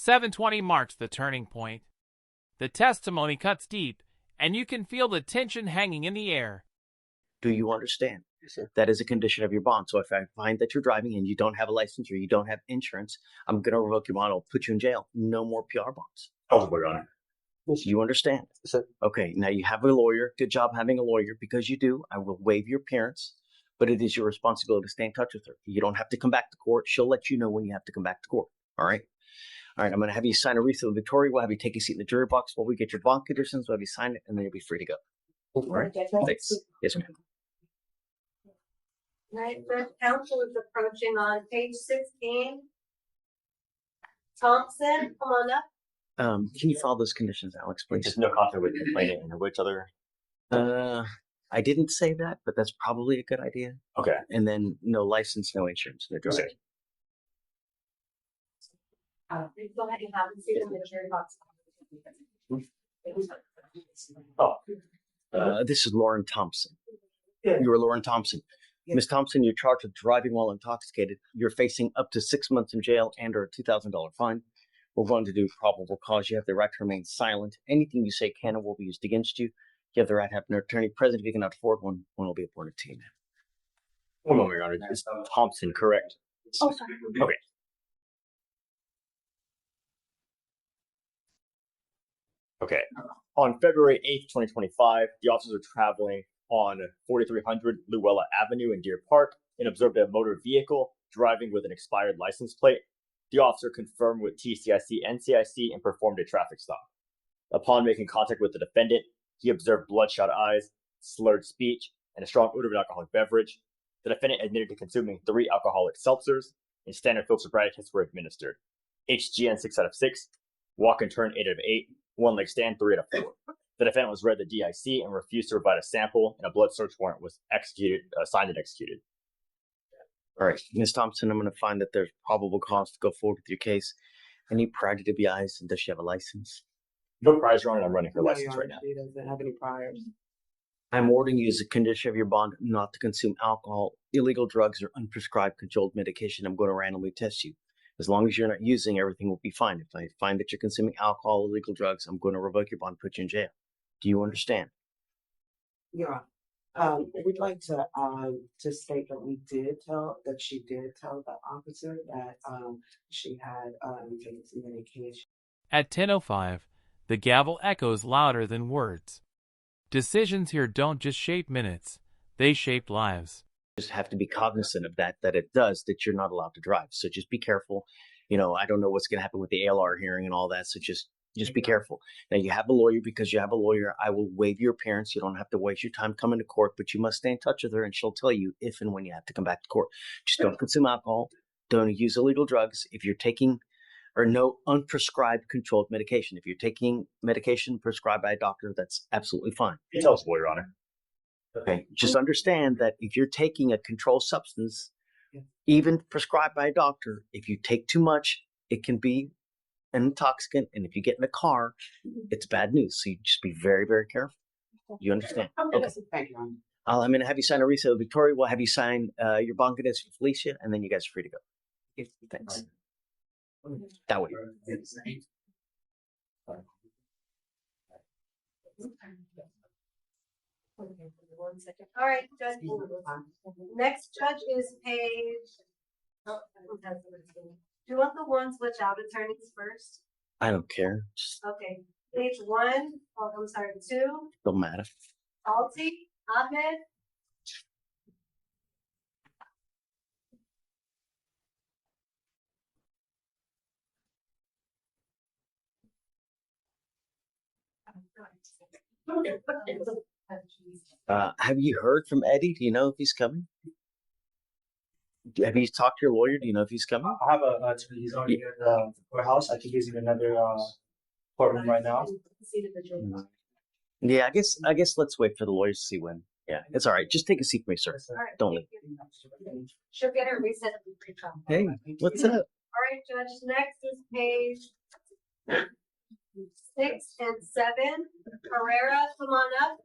7:20 marks the turning point. The testimony cuts deep, and you can feel the tension hanging in the air. Do you understand? That is a condition of your bond. So if I find that you're driving and you don't have a license or you don't have insurance, I'm going to revoke your bond. I'll put you in jail. No more PR bonds. Eligible, Your Honor. You understand? Okay, now you have a lawyer. Good job having a lawyer, because you do. I will waive your appearance, but it is your responsibility to stay in touch with her. You don't have to come back to court. She'll let you know when you have to come back to court. All right? All right, I'm going to have you sign a wreath of Victoria. We'll have you take a seat in the jury box while we get your bond conditions. We'll have you sign it, and then you'll be free to go. All right? Thanks. Yes, ma'am. Right, Judge Counsel is approaching on page 16. Thompson, come on up. Can you follow those conditions, Alex, please? Just no conflict with complainant and which other? I didn't say that, but that's probably a good idea. Okay. And then no license, no insurance, no driving. Go ahead and have a seat in the jury box. This is Lauren Thompson. You are Lauren Thompson. Ms. Thompson, you're charged with driving while intoxicated. You're facing up to 6 months in jail and or a $2,000 fine. We're going to do probable cause. You have the right to remain silent. Anything you say can and will be used against you. You have the right to have an attorney present. If you cannot afford one, one will be appointed to you. One moment, Your Honor. It's Thompson, correct? Oh, sorry. Okay. Okay. On February 8th, 2025, the officers were traveling on 4300 Luella Avenue in Deer Park and observed a motor vehicle driving with an expired license plate. The officer confirmed with TCIC and CIC and performed a traffic stop. Upon making contact with the defendant, he observed bloodshot eyes, slurred speech, and a strong odor of an alcoholic beverage. The defendant admitted to consuming 3 alcoholic seltzers, and standard field sobriety tests were administered. HGN 6 out of 6, walk and turn 8 out of 8, one leg stand 3 out of 4. The defendant was read the DIC and refused to provide a sample, and a blood search warrant was signed and executed. All right, Ms. Thompson, I'm going to find that there's probable cause to go forward with your case. Any prior to DBIs, and does she have a license? No priors, Your Honor, and I'm running her license right now. She doesn't have any priors. I'm ordering you as a condition of your bond not to consume alcohol, illegal drugs, or unprescribed controlled medication. I'm going to randomly test you. As long as you're not using, everything will be fine. If I find that you're consuming alcohol, illegal drugs, I'm going to revoke your bond, put you in jail. Do you understand? Yeah. We'd like to state that she did tell the officer that she had medication. At 10:05, the gavel echoes louder than words. Decisions here don't just shape minutes, they shape lives. Just have to be cognizant of that it does, that you're not allowed to drive. So just be careful. You know, I don't know what's going to happen with the ALR hearing and all that. So just be careful. Now, you have a lawyer. Because you have a lawyer, I will waive your appearance. You don't have to waste your time coming to court, but you must stay in touch with her, and she'll tell you if and when you have to come back to court. Just don't consume alcohol. Don't use illegal drugs. If you're taking or no unprescribed controlled medication. If you're taking medication prescribed by a doctor, that's absolutely fine. It's eligible, Your Honor. Okay. Just understand that if you're taking a controlled substance, even prescribed by a doctor, if you take too much, it can be an intoxicant. And if you get in a car, it's bad news. So you just be very, very careful. You understand? Okay. Thank you, Your Honor. I'm going to have you sign a resale of Victoria. We'll have you sign your bond condition for Felicia, and then you guys are free to go. Thanks. That way. One second. All right, Judge. Next judge is page. Do you want the ones without attorneys first? I don't care. Okay. Page 1. Oh, I'm sorry, 2. Don't matter. Alti, Ahmed. Have you heard from Eddie? Do you know if he's coming? Have you talked to your lawyer? Do you know if he's coming? I have he's already at the courthouse. I think he's in another courtroom right now. Yeah, I guess let's wait for the lawyers to see when. Yeah, it's all right. Just take a seat for me, sir. All right, Don't leave. She'll get her reset of the pre-trial. Hey, what's up? All right, Judge. Next is page 6 and 7. Herrera, come on up.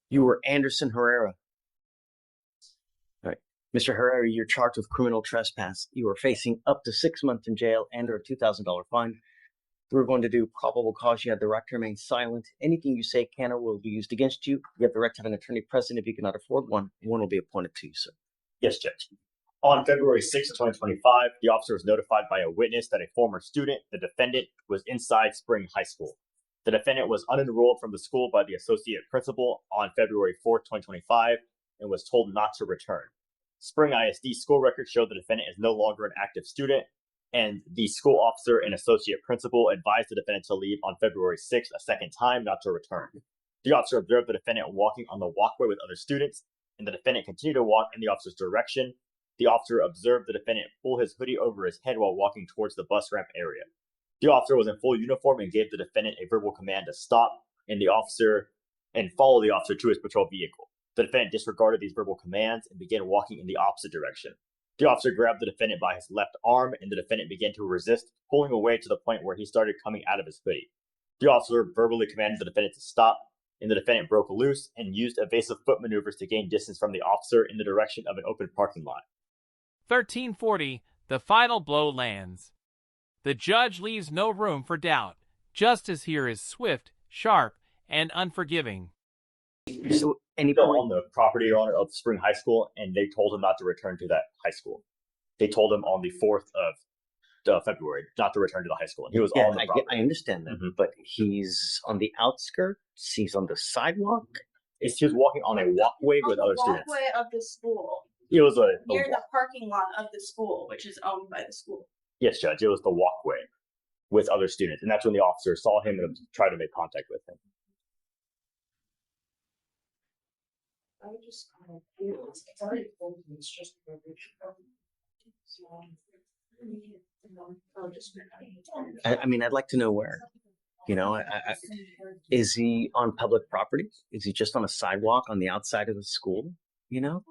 You were Anderson Herrera. All right. Mr. Herrera, you're charged with criminal trespass. You are facing up to 6 months in jail and or a $2,000 fine. We're going to do probable cause. You have the right to remain silent. Anything you say can or will be used against you. You have the right to have an attorney present. If you cannot afford one, one will be appointed to you, sir. Yes, Judge. On February 6th, 2025, the officer was notified by a witness that a former student, the defendant, was inside Spring High School. The defendant was unenrolled from the school by the associate principal on February 4th, 2025, and was told not to return. Spring ISD school records show the defendant is no longer an active student, and the school officer and associate principal advised the defendant to leave on February 6th a second time, not to return. The officer observed the defendant walking on the walkway with other students, and the defendant continued to walk in the officer's direction. The officer observed the defendant pull his hoodie over his head while walking towards the bus ramp area. The officer was in full uniform and gave the defendant a verbal command to stop and follow the officer to his patrol vehicle. The defendant disregarded these verbal commands and began walking in the opposite direction. The officer grabbed the defendant by his left arm, and the defendant began to resist, pulling away to the point where he started coming out of his hoodie. The officer verbally commanded the defendant to stop, and the defendant broke loose and used evasive foot maneuvers to gain distance from the officer in the direction of an open parking lot. 1340, the final blow lands. The judge leaves no room for doubt. Justice here is swift, sharp, and unforgiving. So, any Still point on the property owner of Spring High School, and they told him not to return to that high school. They told him on the 4th of February not to return to the high school. And he was on the property. I understand that, but he's on the outskirts. He's on the sidewalk. He was walking on a walkway with other students. Walkway of the school. It was Near the parking lot of the school, which is owned by the school. Yes, Judge. It was the walkway with other students, and that's when the officer saw him and tried to make contact with him. I just kind of feel it's already open, it's just a rich. I mean, I'd like to know where. You know, is he on public property? Is he just on a sidewalk on the outside of the school? You know,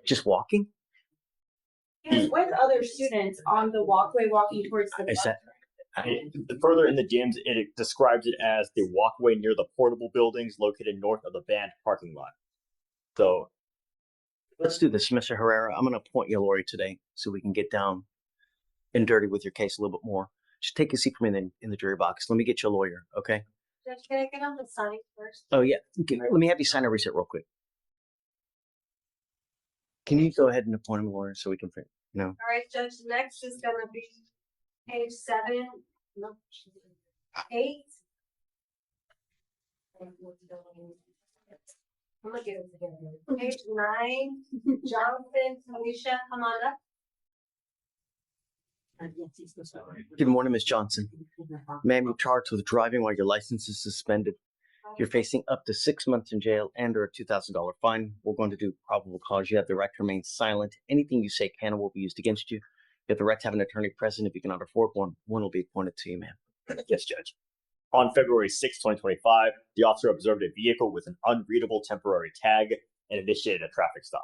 just walking? He was with other students on the walkway walking towards the bus. Further in the DMs, it describes it as the walkway near the portable buildings located north of the band parking lot. So let's do this, Mr. Herrera. I'm going to appoint you a lawyer today so we can get down and dirty with your case a little bit more. Just take a seat for me in the jury box. Let me get you a lawyer, okay? Judge, can I get on the sign first? Oh, yeah. Let me have you sign a receipt real quick. Can you go ahead and appoint him a lawyer so we can, you know? All right, Judge, next is going to be page 7, no, 8. I'm gonna get it together. Page 9, Jonathan, Felicia, come on up. Good morning, Ms. Johnson. Ma'am, you're charged with driving while your license is suspended. You're facing up to 6 months in jail and or a $2,000 fine. We're going to do probable cause. You have the right to remain silent. Anything you say can or will be used against you. You have the right to have an attorney present. If you cannot afford one, one will be appointed to you, ma'am. Yes, Judge. On February 6, 2025, the officer observed a vehicle with an unreadable temporary tag and initiated a traffic stop.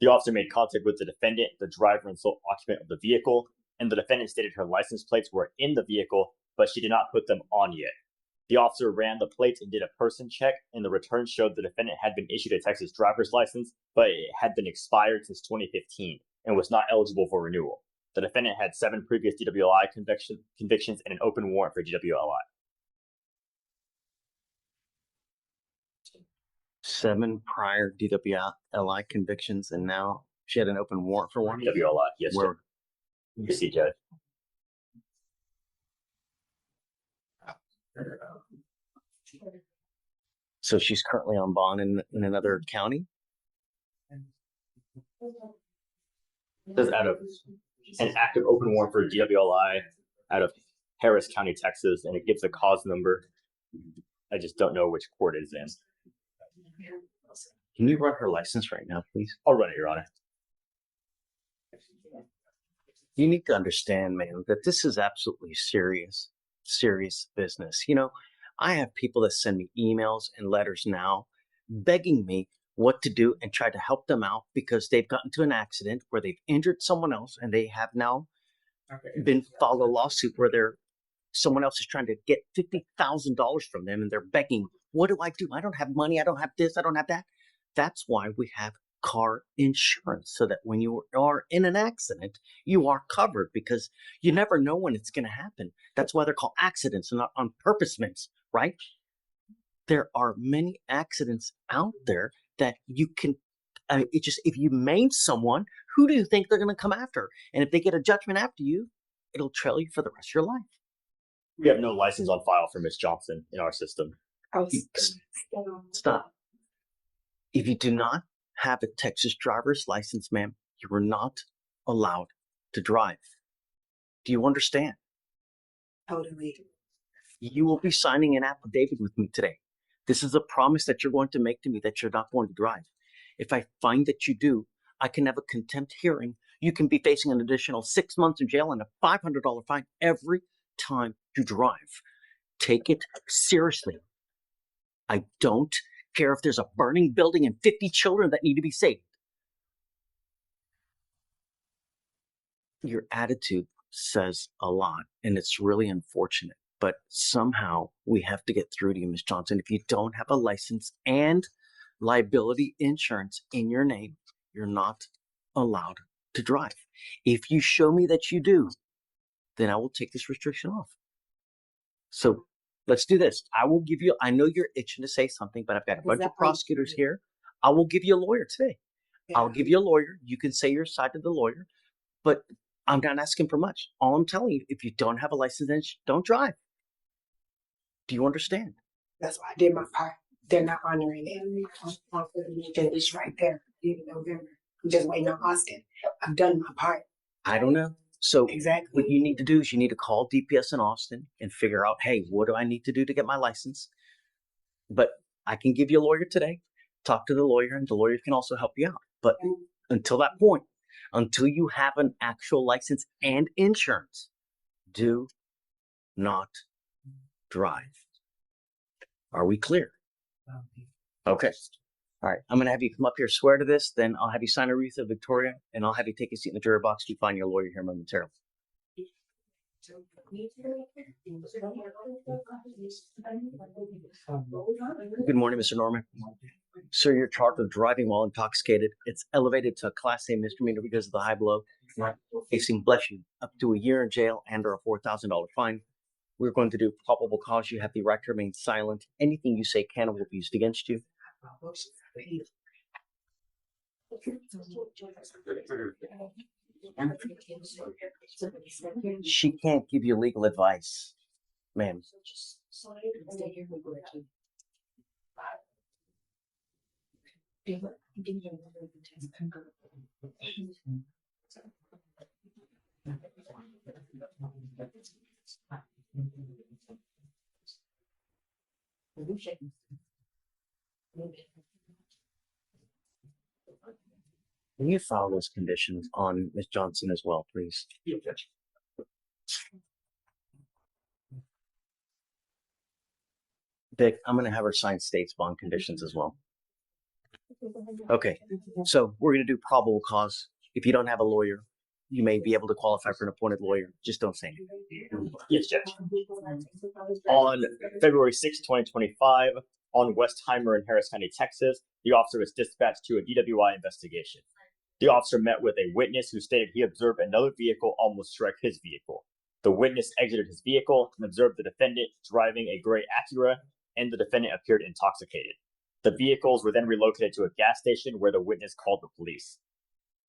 The officer made contact with the defendant, the driver and sole occupant of the vehicle, and the defendant stated her license plates were in the vehicle, but she did not put them on yet. The officer ran the plates and did a person check, and the return showed the defendant had been issued a Texas driver's license, but it had been expired since 2015 and was not eligible for renewal. The defendant had 7 previous DWI convictions and an open warrant for DWI. 7 prior DWI convictions, and now she had an open warrant for one? DWI, yes, Judge. You see, Judge. So she's currently on bond in another county? This is out of an active open warrant for DWI out of Harris County, Texas, and it gives a cause number. I just don't know which court it is in. Can you run her license right now, please? I'll run it, Your Honor. You need to understand, man, that this is absolutely serious business. You know, I have people that send me emails and letters now begging me what to do and try to help them out because they've gotten into an accident where they've injured someone else and they have now been filed a lawsuit where someone else is trying to get $50,000 from them and they're begging What do I do? I don't have money. I don't have this. I don't have that. That's why we have car insurance, so that when you are in an accident, you are covered, because you never know when it's going to happen. That's why they're called accidents and not on purposements, right? There are many accidents out there that you can, if you maim someone, who do you think they're going to come after? And if they get a judgment after you, it'll trail you for the rest of your life. We have no license on file for Miss Johnson in our system. Stop. If you do not have a Texas driver's license, ma'am, you are not allowed to drive. Do you understand? Totally. You will be signing an affidavit with me today. This is a promise that you're going to make to me that you're not going to drive. If I find that you do, I can have a contempt hearing. You can be facing an additional 6 months in jail and a $500 fine every time you drive. Take it seriously. I don't care if there's a burning building and 50 children that need to be saved. Your attitude says a lot, and it's really unfortunate. But somehow we have to get through to you, Ms. Johnson. If you don't have a license and liability insurance in your name, you're not allowed to drive. If you show me that you do, then I will take this restriction off. So let's do this. I will give you, I know you're itching to say something, but I've got a bunch of prosecutors here. I will give you a lawyer today. Yeah. I'll give you a lawyer. You can say your side to the lawyer, but I'm not asking for much. All I'm telling you, if you don't have a license, don't drive. Do you understand? That's why I did my part. They're not honoring it. It's right there in November. I'm just waiting on Austin. I've done my part. I don't know. So exactly what you need to do is you need to call DPS in Austin and figure out, hey, what do I need to do to get my license? But I can give you a lawyer today. Talk to the lawyer, and the lawyer can also help you out. But until that point, until you have an actual license and insurance, do not drive. Are we clear? Okay. All right. I'm going to have you come up here, swear to this, then I'll have you sign a wreath of Victoria, and I'll have you take a seat in the jury box to find your lawyer here momentarily. Good morning, Mr. Norman. Sir, you're charged with driving while intoxicated. It's elevated to a Class A misdemeanor because of the high blow. Facing, bless you, up to a year in jail and or a $4,000 fine. We're going to do probable cause. You have the right to remain silent. Anything you say can or will be used against you. She can't give you legal advice, ma'am. Can you file those conditions on Ms. Johnson as well, please? Yeah, Judge. Vic, I'm going to have her sign state's bond conditions as well. Okay, so we're going to do probable cause. If you don't have a lawyer, you may be able to qualify for an appointed lawyer. Just don't say anything. Yes, Judge. On February 6, 2025, on Westheimer in Harris County, Texas, the officer was dispatched to a DWI investigation. The officer met with a witness who stated he observed another vehicle almost strike his vehicle. The witness exited his vehicle and observed the defendant driving a gray Acura, and the defendant appeared intoxicated. The vehicles were then relocated to a gas station where the witness called the police.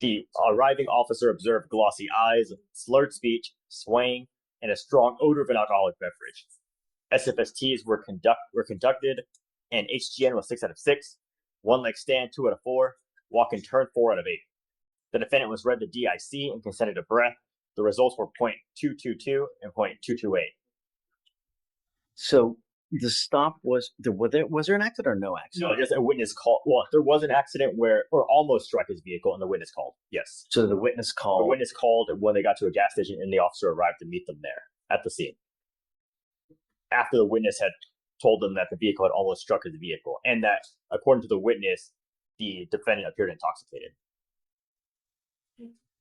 The arriving officer observed glossy eyes, slurred speech, swaying, and a strong odor of an alcoholic beverage. SFSTs were conducted, and HGN was 6 out of 6, one leg stand 2 out of 4, walk and turn 4 out of 8. The defendant was read the DIC and consented to breath. The results were .222 and .228. So the stop was there an accident or no accident? No, just a witness called. Well, there was an accident where almost struck his vehicle, and the witness called. Yes. So the witness called. The witness called when they got to a gas station, and the officer arrived to meet them there at the scene. After the witness had told them that the vehicle had almost struck his vehicle, and that, according to the witness, the defendant appeared intoxicated.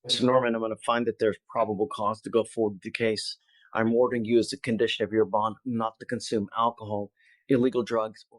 So Norman, I'm going to find that there's probable cause to go forward with the case. I'm ordering you as a condition of your bond not to consume alcohol, illegal drugs, or